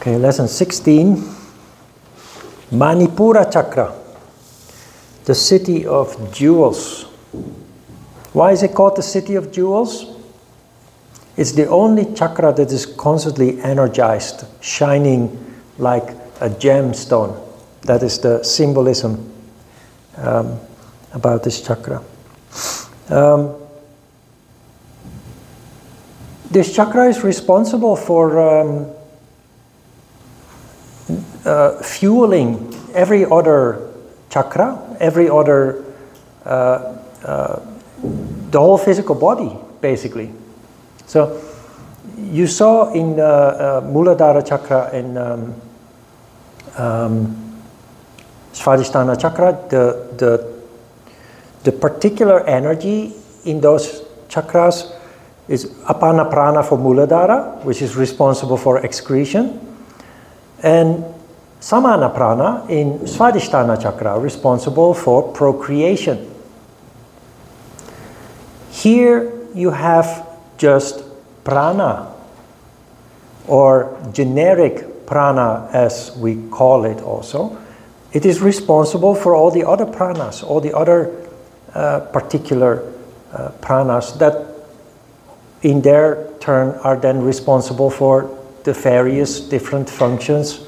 Okay, lesson 16. Manipura Chakra, the city of jewels. Why is it called the city of jewels? It's the only chakra that is constantly energized, shining like a gemstone. That is the symbolism about this chakra. This chakra is responsible for fueling every other chakra, every other, the whole physical body, basically. So you saw in Muladhara chakra and Svadhisthana chakra, the particular energy in those chakras is Apana Prana for Muladhara, which is responsible for excretion, and Samana Prana in Svadhisthana chakra, responsible for procreation. Here you have just prana, or generic prana as we call it also. It is responsible for all the other pranas, all the other particular pranas that in their turn are then responsible for the various different functions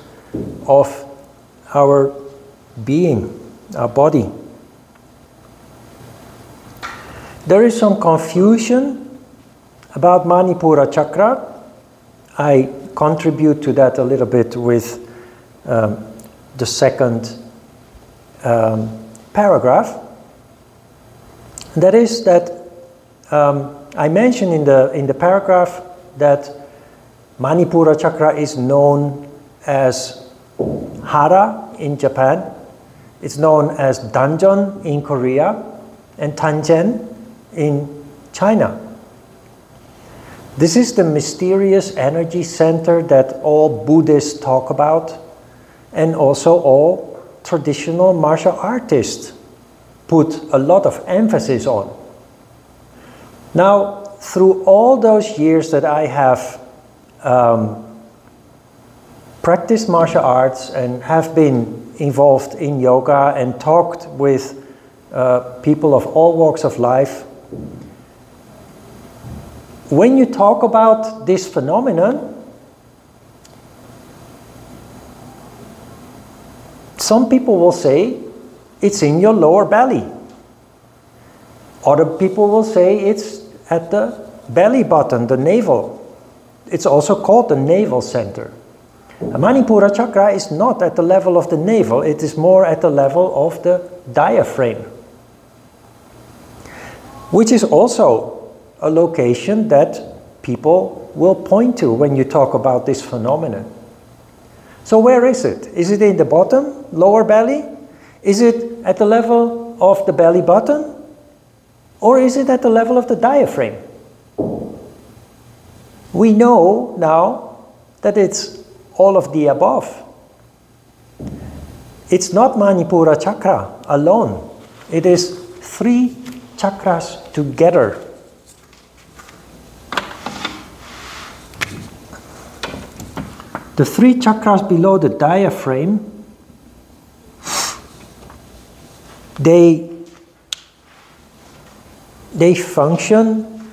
of our being, our body. There is some confusion about Manipura Chakra. I contribute to that a little bit with the second paragraph. That is that I mentioned in the paragraph that Manipura Chakra is known as Hara in Japan, it's known as Danjon in Korea, and Tanjen in China. This is the mysterious energy center that all Buddhists talk about, and also all traditional martial artists put a lot of emphasis on. Now, through all those years that I have practiced martial arts and have been involved in yoga and talked with people of all walks of life, when you talk about this phenomenon, some people will say it's in your lower belly. Other people will say it's at the belly button, the navel. It's also called the navel center. A Manipura Chakra is not at the level of the navel, it is more at the level of the diaphragm, which is also a location that people will point to when you talk about this phenomenon. So where is it? Is it in the bottom, lower belly? Is it at the level of the belly button? Or is it at the level of the diaphragm? We know now that it's all of the above. It's not Manipura Chakra alone. It is 3 chakras together. The 3 chakras below the diaphragm, they function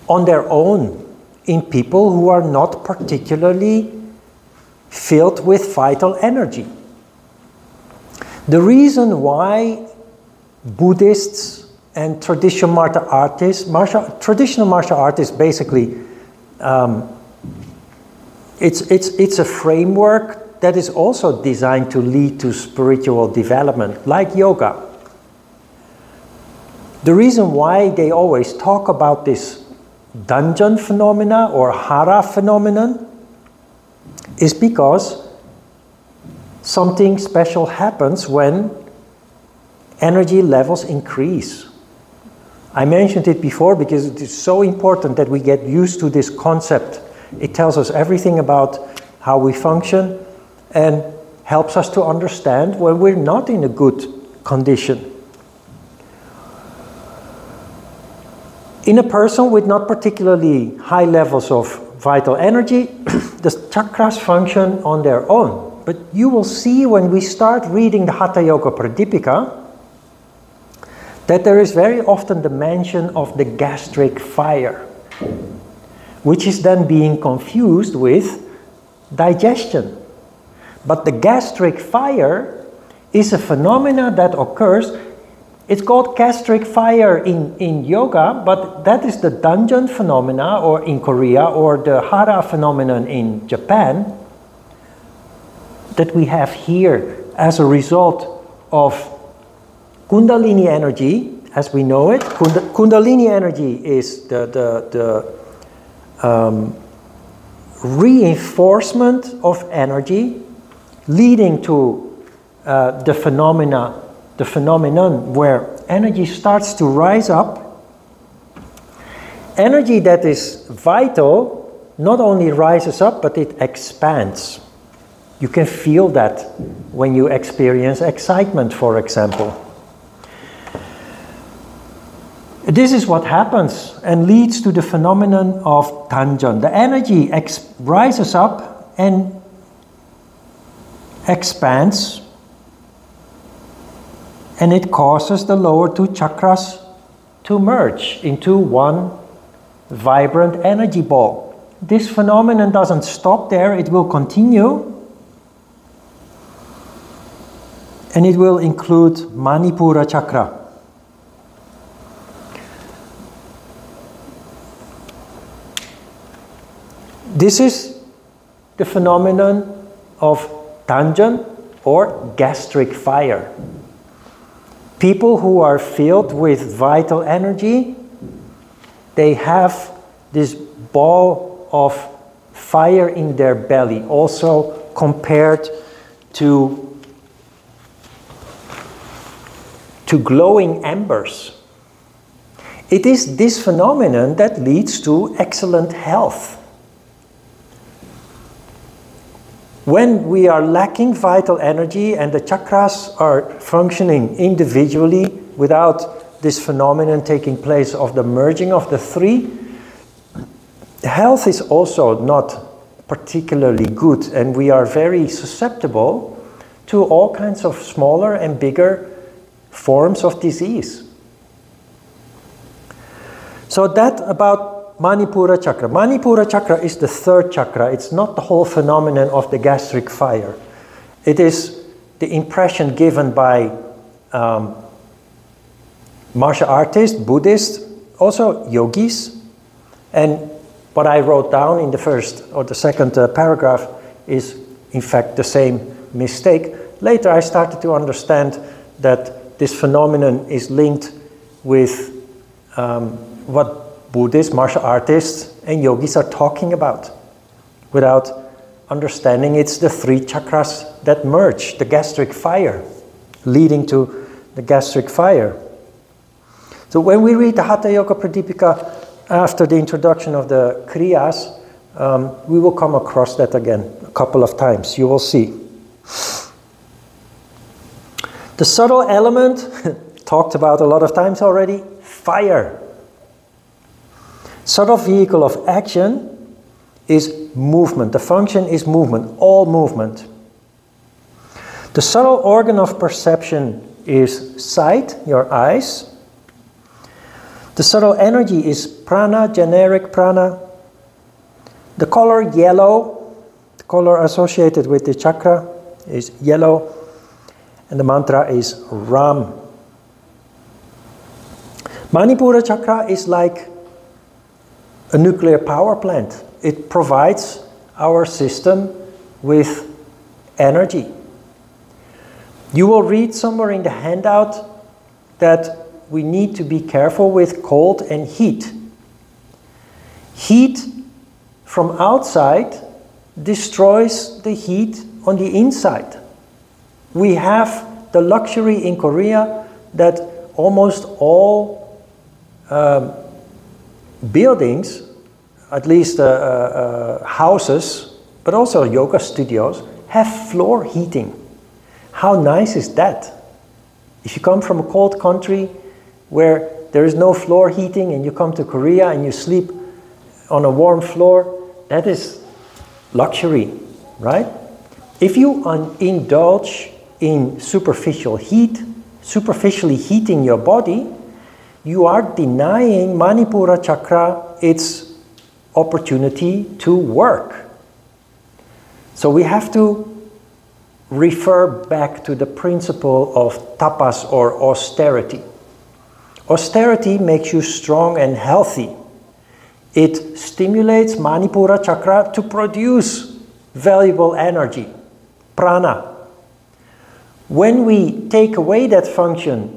on their own in people who are not particularly filled with vital energy. The reason why Buddhists and traditional martial artists basically, it's a framework that is also designed to lead to spiritual development, like yoga. The reason why they always talk about this Danjon phenomena or Hara phenomenon is because something special happens when energy levels increase. I mentioned it before because it is so important that we get used to this concept. It tells us everything about how we function and helps us to understand when we're not in a good condition. In a person with not particularly high levels of vital energy, the chakras function on their own. But you will see when we start reading the Hatha Yoga Pradipika that there is very often the mention of the gastric fire, which is then being confused with digestion. But the gastric fire is a phenomena that occurs. It's called gastric fire in yoga, but that is the dungeon phenomena, or in Korea, or the hara phenomenon in Japan, that we have here as a result of Kundalini energy, as we know it. Kundalini energy is the reinforcement of energy leading to the phenomenon where energy starts to rise up. Energy that is vital not only rises up, but it expands. You can feel that when you experience excitement, for example. This is what happens and leads to the phenomenon of tanjan. The energy rises up and expands, and it causes the lower two chakras to merge into one vibrant energy ball. This phenomenon doesn't stop there, it will continue, and it will include Manipura chakra. This is the phenomenon of tanjan, or gastric fire. People who are filled with vital energy, they have this ball of fire in their belly, also compared to glowing embers. It is this phenomenon that leads to excellent health. When we are lacking vital energy and the chakras are functioning individually without this phenomenon taking place of the merging of the three, health is also not particularly good, and we are very susceptible to all kinds of smaller and bigger forms of disease. So that about Manipura chakra. Manipura chakra is the third chakra. It's not the whole phenomenon of the gastric fire. It is the impression given by martial artists, Buddhists, also yogis. And what I wrote down in the first or the second paragraph is in fact the same mistake. Later I started to understand that this phenomenon is linked with what Buddhists, martial artists, and yogis are talking about. Without understanding, it's the three chakras that merge, the gastric fire, leading to the gastric fire. So when we read the Hatha Yoga Pradipika after the introduction of the Kriyas, we will come across that again a couple of times. You will see. The subtle element, talked about a lot of times already, fire. Subtle vehicle of action is movement. The function is movement, all movement. The subtle organ of perception is sight, your eyes. The subtle energy is prana, generic prana. The color yellow, the color associated with the chakra is yellow. And the mantra is Ram. Manipura chakra is like a nuclear power plant. It provides our system with energy. You will read somewhere in the handout that we need to be careful with cold and heat. Heat from outside destroys the heat on the inside. We have the luxury in Korea that almost all buildings, at least houses, but also yoga studios, have floor heating. How nice is that? If you come from a cold country where there is no floor heating and you come to Korea and you sleep on a warm floor, that is luxury, right? If you indulge in superficial heat, superficially heating your body, you are denying Manipura chakra its opportunity to work. So we have to refer back to the principle of tapas or austerity. Austerity makes you strong and healthy. It stimulates Manipura chakra to produce valuable energy, prana. When we take away that function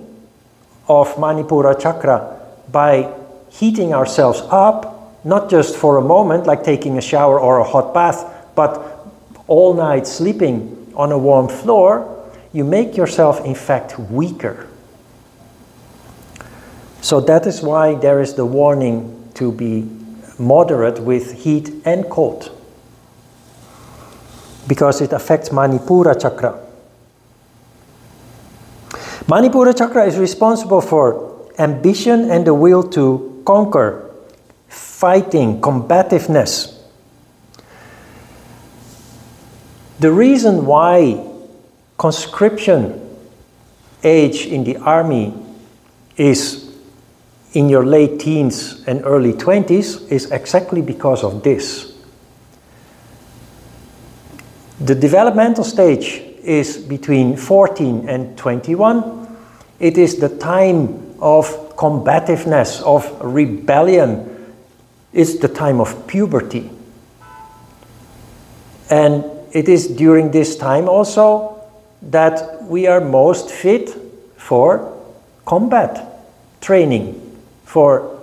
of Manipura chakra by heating ourselves up, not just for a moment, like taking a shower or a hot bath, but all night sleeping on a warm floor, you make yourself in fact weaker. So that is why there is the warning to be moderate with heat and cold, because it affects Manipura chakra. Manipura chakra is responsible for ambition and the will to conquer, fighting, combativeness. The reason why conscription age in the army is in your late teens and early 20s is exactly because of this. The developmental stage is between 14 and 21. It is the time of combativeness, of rebellion. It's the time of puberty. And it is during this time also that we are most fit for combat training, for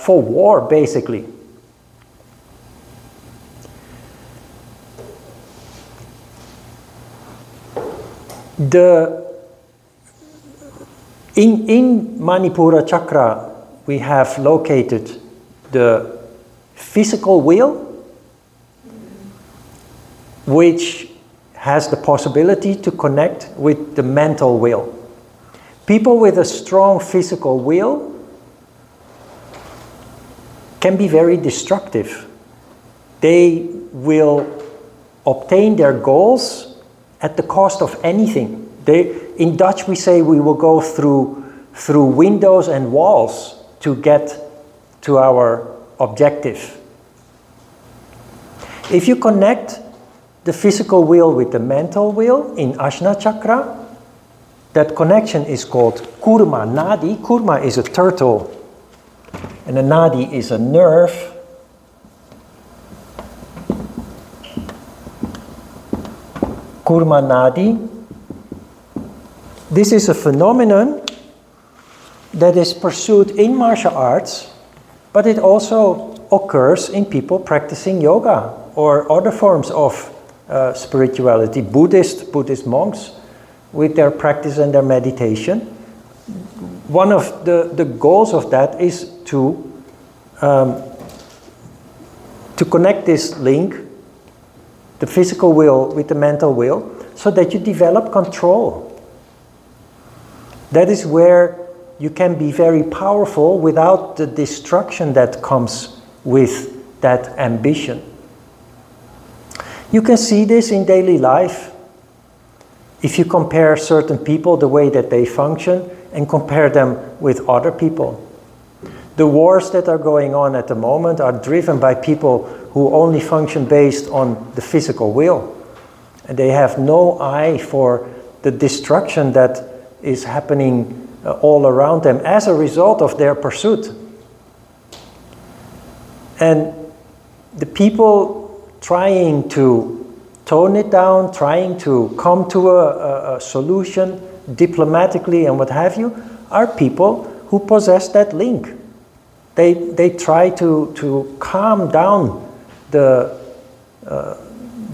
war basically. In Manipura chakra we have located the physical will, which has the possibility to connect with the mental will. People with a strong physical will can be very destructive. They will obtain their goals at the cost of anything. In Dutch we say we will go through windows and walls to get to our objective. If you connect the physical will with the mental will in Ajna chakra, that connection is called kurma nadi. Kurma is a turtle and a nadi is a nerve. Kurma nadi. This is a phenomenon that is pursued in martial arts, but it also occurs in people practicing yoga or other forms of spirituality. Buddhist monks with their practice and their meditation. One of the goals of that is to connect this link, the physical will with the mental will, so that you develop control. That is where you can be very powerful without the destruction that comes with that ambition. You can see this in daily life. If you compare certain people, the way that they function, and compare them with other people. The wars that are going on at the moment are driven by people who only function based on the physical will. And they have no eye for the destruction that is happening all around them as a result of their pursuit. And the people trying to tone it down, trying to come to a solution diplomatically and what have you, are people who possess that link. They try to calm down the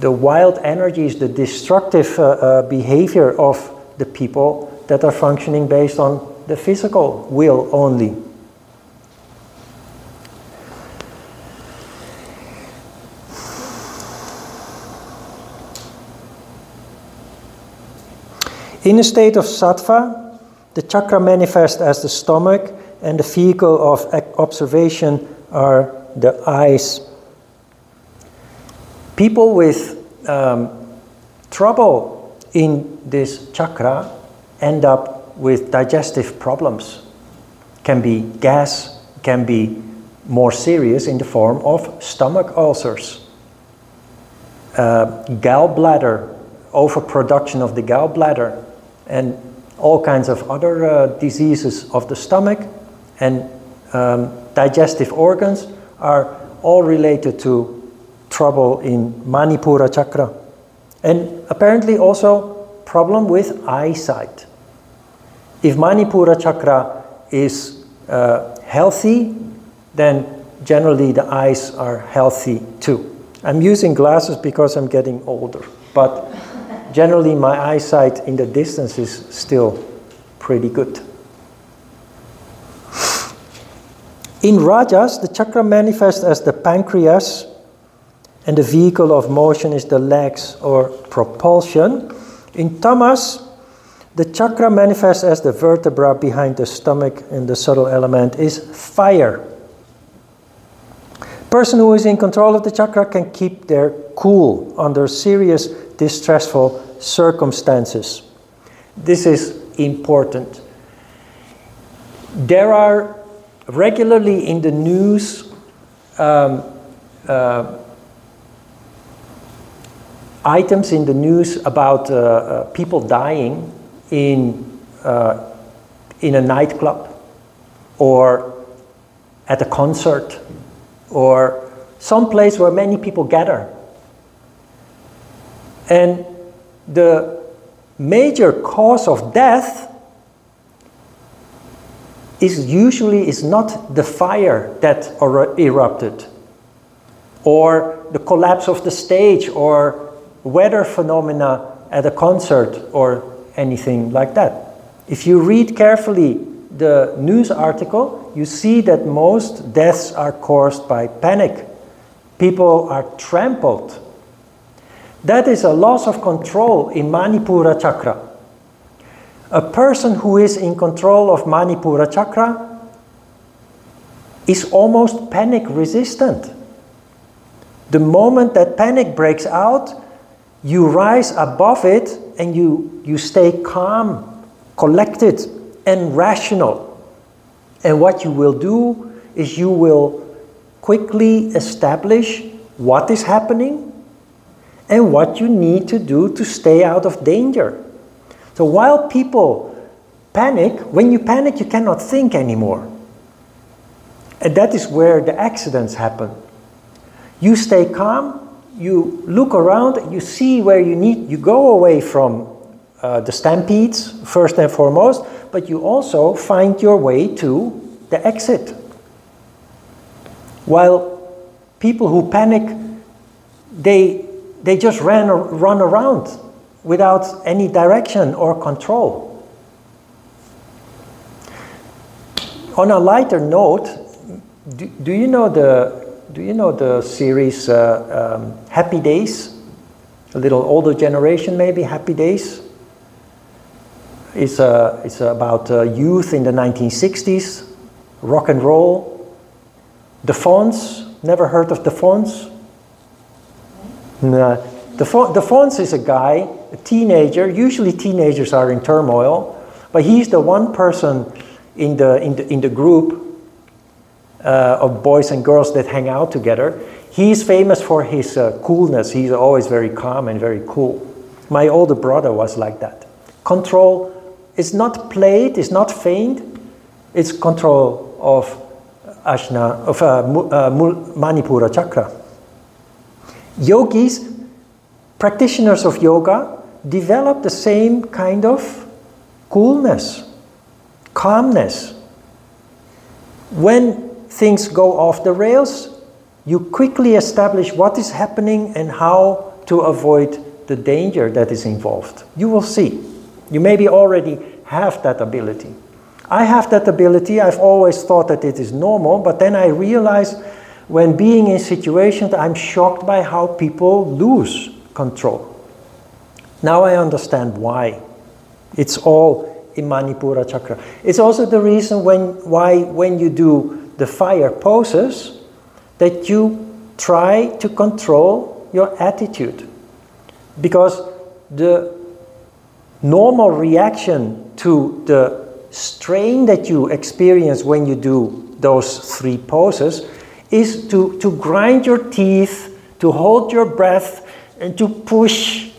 wild energies, the destructive behavior of the people that are functioning based on the physical will only. In a state of sattva, the chakra manifests as the stomach, and the vehicle of observation are the eyes. People with trouble in this chakra end up with digestive problems. Can be gas, can be more serious in the form of stomach ulcers, gallbladder, overproduction of the gallbladder, and all kinds of other diseases of the stomach and digestive organs are all related to trouble in Manipura chakra. And apparently also problem with eyesight. If Manipura chakra is healthy, then generally the eyes are healthy too. I'm using glasses because I'm getting older, but generally my eyesight in the distance is still pretty good. In Rajas, the chakra manifests as the pancreas, and the vehicle of motion is the legs or propulsion. In Tamas, the chakra manifests as the vertebra behind the stomach, and the subtle element is fire. Person who is in control of the chakra can keep their cool under serious, distressful circumstances. This is important. There are regularly in the news items in the news about people dying in a nightclub or at a concert or some place where many people gather. And the major cause of death is not the fire that erupted or the collapse of the stage or weather phenomena at a concert or anything like that. If you read carefully the news article, you see that most deaths are caused by panic. People are trampled. That is a loss of control in Manipura chakra. A person who is in control of Manipura chakra is almost panic resistant. The moment that panic breaks out, you rise above it and you stay calm, collected, and rational. And what you will do is you will quickly establish what is happening and what you need to do to stay out of danger. So while people panic, when you panic, you cannot think anymore. And that is where the accidents happen. You stay calm, you look around, you see where you go away from the stampedes, first and foremost, but you also find your way to the exit. While people who panic, they just run around without any direction or control. On a lighter note, do you know the series Happy Days? A little older generation maybe, Happy Days. It's about youth in the 1960s, rock and roll. The Fonz, never heard of the Fonz? No. The Fonz is a guy, a teenager. Usually teenagers are in turmoil, but he's the one person in the group of boys and girls that hang out together. He's famous for his coolness. He's always very calm and very cool. My older brother was like that. Control is not played, it's not feigned. It's control of Manipura chakra. Yogis, practitioners of yoga, develop the same kind of coolness, calmness. When things go off the rails, you quickly establish what is happening and how to avoid the danger that is involved. You will see. You maybe already have that ability. I have that ability. I've always thought that it is normal, but then I realize when being in situations, I'm shocked by how people lose control. Now I understand why. It's all in Manipura chakra. It's also the reason why when you do the fire poses, that you try to control your attitude. Because the normal reaction to the strain that you experience when you do those 3 poses is to grind your teeth, to hold your breath, and to push,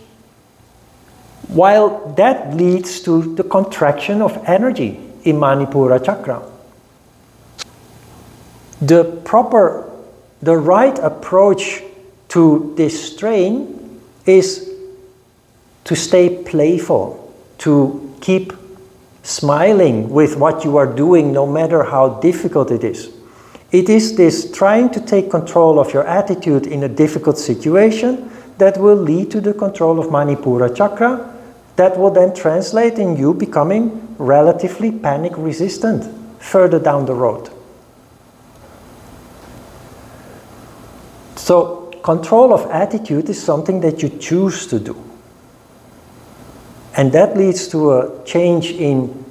while that leads to the contraction of energy in Manipura chakra. The right approach to this strain is to stay playful, to keep smiling with what you are doing, no matter how difficult it is. It is this trying to take control of your attitude in a difficult situation that will lead to the control of Manipura chakra, that will then translate in you becoming relatively panic resistant further down the road. So control of attitude is something that you choose to do. And that leads to a change in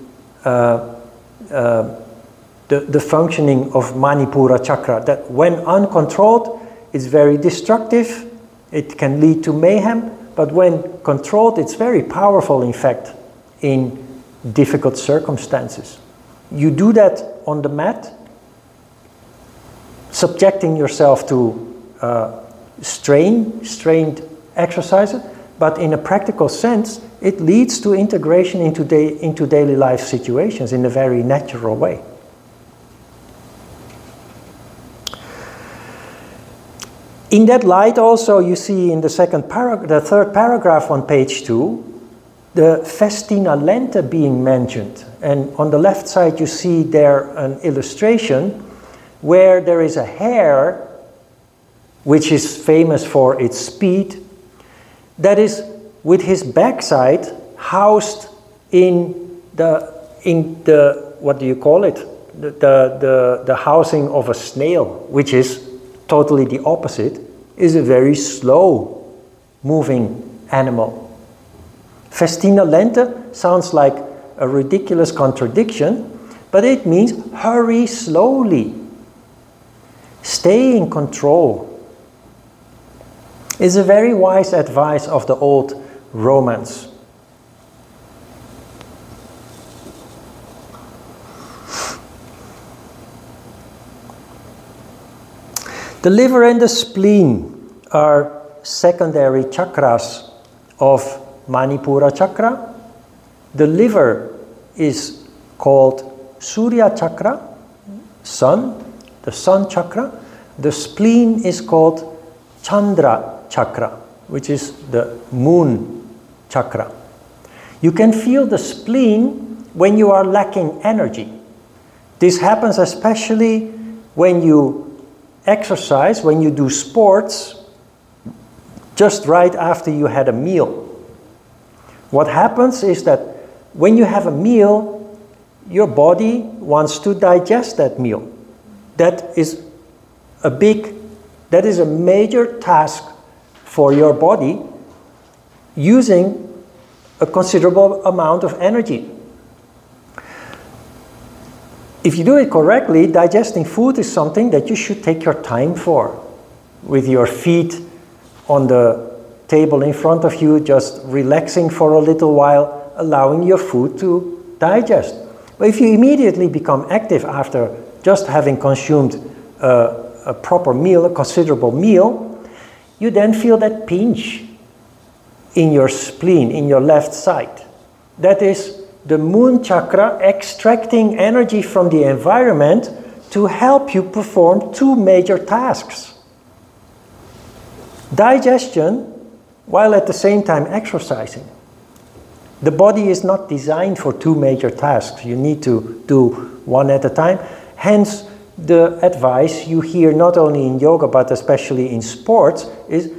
the functioning of Manipura chakra, that when uncontrolled, it's very destructive, it can lead to mayhem, but when controlled, it's very powerful, in fact, in difficult circumstances. You do that on the mat, subjecting yourself to strained exercises, but in a practical sense, it leads to integration into daily life situations in a very natural way. In that light also, you see in the third paragraph on page 2, the festina lente being mentioned. And on the left side, you see there an illustration where there is a hare, which is famous for its speed, that is with his backside housed in the what do you call it? The housing of a snail, which is totally the opposite, is a very slow moving animal. Festina lente sounds like a ridiculous contradiction, but it means hurry slowly. Stay in control. It's a very wise advice of the old Romans. The liver and the spleen are secondary chakras of Manipura chakra. The liver is called Surya chakra, sun, the sun chakra. The spleen is called Chandra chakra, which is the moon chakra. You can feel the spleen when you are lacking energy. This happens especially when you exercise, when you do sports, just right after you had a meal. What happens is that when you have a meal, your body wants to digest that meal. That is a major task for your body, using a considerable amount of energy. If you do it correctly, digesting food is something that you should take your time for, with your feet on the table in front of you, just relaxing for a little while, allowing your food to digest. But if you immediately become active after just having consumed a proper meal, a considerable meal, you then feel that pinch in your spleen, in your left side. That is the moon chakra extracting energy from the environment to help you perform 2 major tasks. Digestion, while at the same time exercising. The body is not designed for 2 major tasks. You need to do one at a time. Hence, the advice you hear not only in yoga but especially in sports is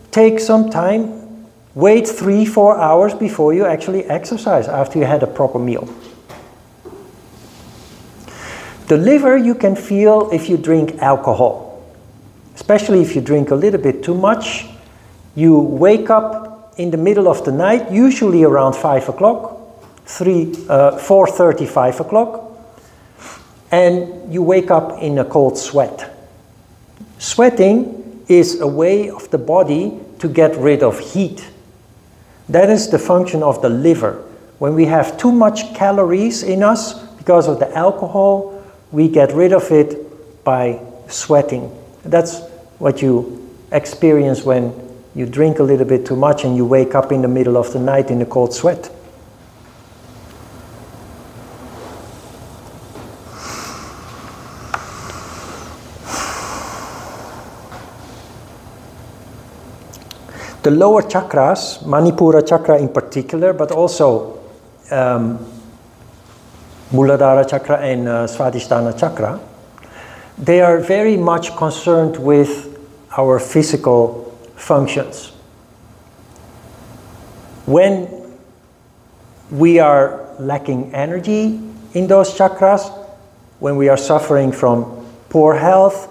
take some time, wait 3-4 hours before you actually exercise after you had a proper meal. The liver you can feel if you drink alcohol, especially if you drink a little bit too much. You wake up in the middle of the night, usually around 5 o'clock, 4:30, 5 o'clock, and you wake up in a cold sweat. Sweating is a way of the body to get rid of heat. That is the function of the liver. When we have too much calories in us because of the alcohol, we get rid of it by sweating. That's what you experience when you drink a little bit too much and you wake up in the middle of the night in a cold sweat. The lower chakras, Manipura chakra in particular, but also Muladhara chakra and Svadhisthana chakra, they are very much concerned with our physical functions. When we are lacking energy in those chakras, when we are suffering from poor health,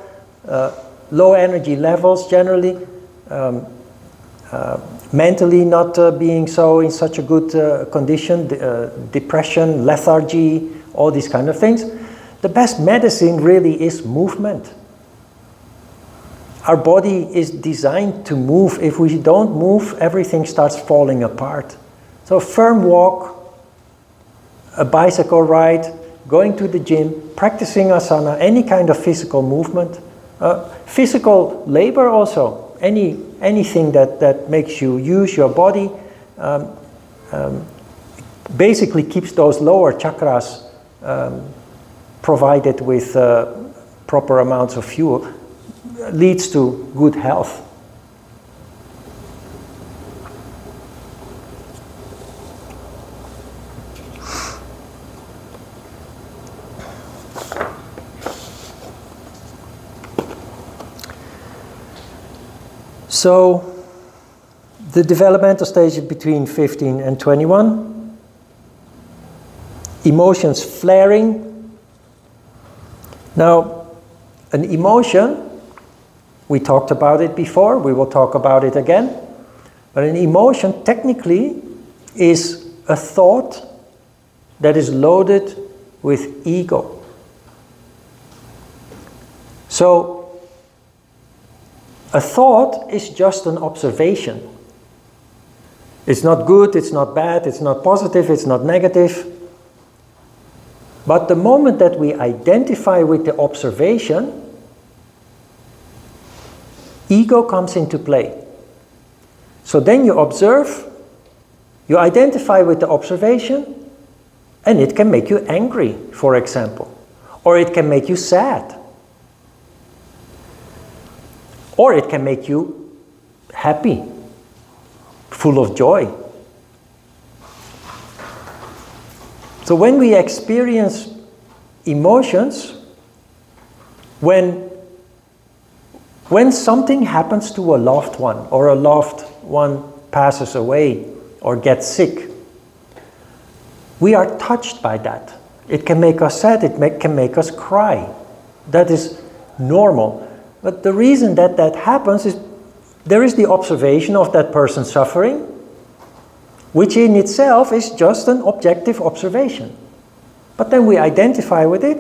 low energy levels generally, mentally not being so in such a good condition, depression, lethargy, all these kind of things, the best medicine really is movement. Our body is designed to move. If we don't move, everything starts falling apart. So a firm walk, a bicycle ride, going to the gym, practicing asana, any kind of physical movement, physical labor also, anything that makes you use your body, basically keeps those lower chakras provided with proper amounts of fuel, leads to good health. So the developmental stage is between 15 and 21. Emotions flaring. Now, an emotion, we talked about it before, we will talk about it again, but an emotion technically is a thought that is loaded with ego. So, a thought is just an observation. It's not good, it's not bad, it's not positive, it's not negative. But the moment that we identify with the observation, ego comes into play. So then you observe, you identify with the observation, and it can make you angry, for example. Or it can make you sad. Or it can make you happy, full of joy. So when we experience emotions, when something happens to a loved one, or a loved one passes away or gets sick, we are touched by that. It can make us sad, it can make us cry. That is normal. But the reason that that happens is there is the observation of that person suffering, which in itself is just an objective observation. But then we identify with it,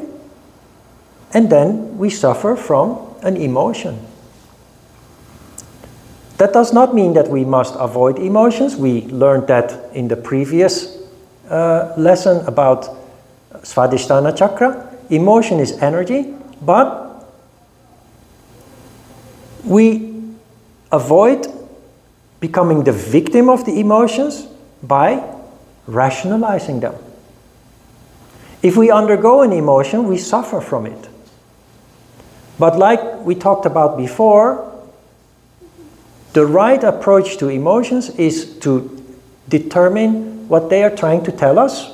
and then we suffer from an emotion. That does not mean that we must avoid emotions. We learned that in the previous lesson about Svadhisthana chakra. Emotion is energy, but we avoid becoming the victim of the emotions by rationalizing them. If we undergo an emotion, we suffer from it. But like we talked about before, the right approach to emotions is to determine what they are trying to tell us,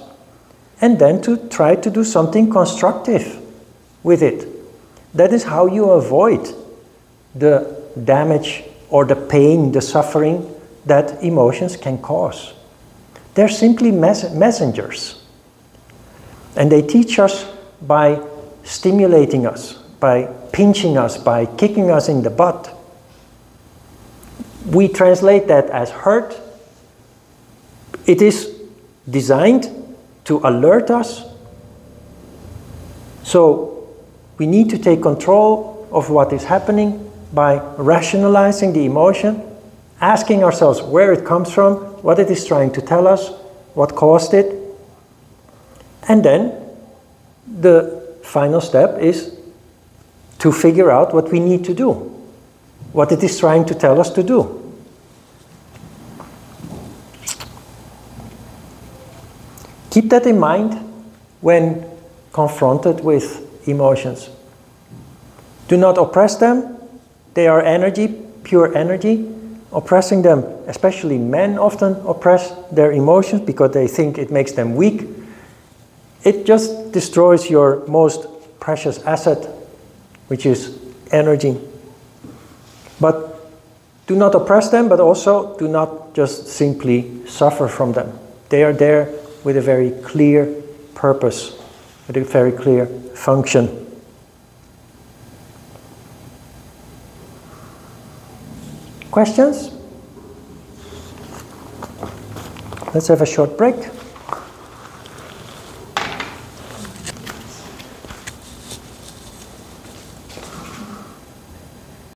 and then to try to do something constructive with it. That is how you avoid the damage or the pain, the suffering that emotions can cause. They're simply messengers. And they teach us by stimulating us, by pinching us, by kicking us in the butt. We translate that as hurt. It is designed to alert us. So we need to take control of what is happening by rationalizing the emotion, asking ourselves where it comes from, what it is trying to tell us, what caused it. And then the final step is to figure out what we need to do, what it is trying to tell us to do. Keep that in mind when confronted with emotions. Do not oppress them. They are energy, pure energy. Oppressing them, especially men often oppress their emotions because they think it makes them weak. It just destroys your most precious asset, which is energy. But do not oppress them, but also do not just simply suffer from them. They are there with a very clear purpose, with a very clear function. Questions? Let's have a short break.